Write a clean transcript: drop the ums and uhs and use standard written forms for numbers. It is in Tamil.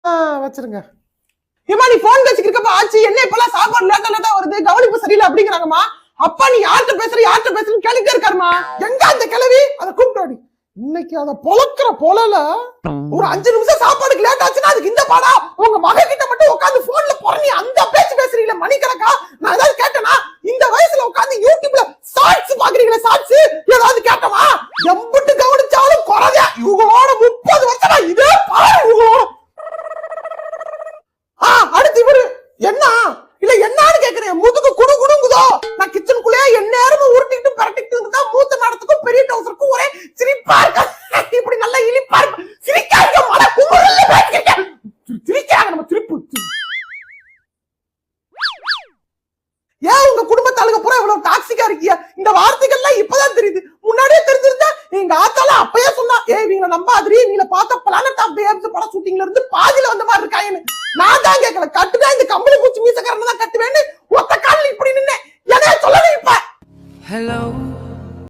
வச்சிருங்க. ஏமா நீ போன் பேசிக்கிறப்ப ஆச்சு என்ன இப்பெல்லாம் சாப்பாடு லேட்டா வருது கவனிப்பு சரியில்லை அப்படிங்கிறாங்கம்மா. அப்பா நீ யார்கிட்ட பேசுறன்னு கேட்டுட்டே இருக்காருமா. எங்க அந்த கிளவி அதை கூப்பிட்டு இன்னைக்கு அதை பொழக்கிற பொழல ஒரு 5 நிமிஷம் சாப்பாடுக்கு லேட் ஆச்சுன்னா அதுக்கு இந்த பாடா உங்க மக கிட்ட மட்டும் உட்காந்து போன்ல பொறணி அந்த பேச்சு பேசுறீங்களா மணிக்கணக்கா. நான் ஏதாவது கேட்டனா இந்த வயசுல உட்காந்து யூடியூப்ல ஷார்ட்ஸ் பாக்குறீங்களா ஷார்ட்ஸ் ஏதாவது கேட்டமா. எம்பிட்டு கவனிச்சாலும் குறையா இவங்களோட 30 வருஷமா இதே பாரு இவங்களோட. அடுத்து இவரு என்ன இல்ல என்னன்னு கேக்குறேன் முதுகு குடு குடுங்குதோ. நான் கிச்சனுக்குள்ளே எந்நேரமும் உருட்டிட்டு பரட்டிட்டு இருந்தா மூத்த நடத்துக்கும் பெரிய டவுசருக்கும் ஒரே சிரிப்பா இருக்கா. இப்படி நல்லா இழிப்பா இருக்கு. சிரிக்காங்க மழை குமுறல்ல பேசிக்க சிரிக்காங்க நம்ம திருப்பு. ஏன் உங்க குடும்பத்தாளுங்க பூரா இவ்வளவு டாக்ஸிக்கா இருக்கீங்க? இந்த வார்த்தைகள்லாம் இப்பதான் தெரியுது. முன்னாடியே தெரிஞ்சிருந்தா எங்க ஆத்தால அப்பயே சொன்னா இவங்கள நம்பாதிரி நீங்க பார்த்த பிளானட் ஆஃப் தி எர்த் படம் ஷூட்டிங்ல இருந்து பாதியில வந்த மாதிரி இருக்காங்கன்னு. நான் தான் கேட்கல கட்டுனா இந்த கம்பளி பூச்சி மீசக்காரன் தான் கட்டுவேன்னு ஒத்த காலில் இப்படி நின்னேன். என்ன சொல்லணும் இப்ப. Hello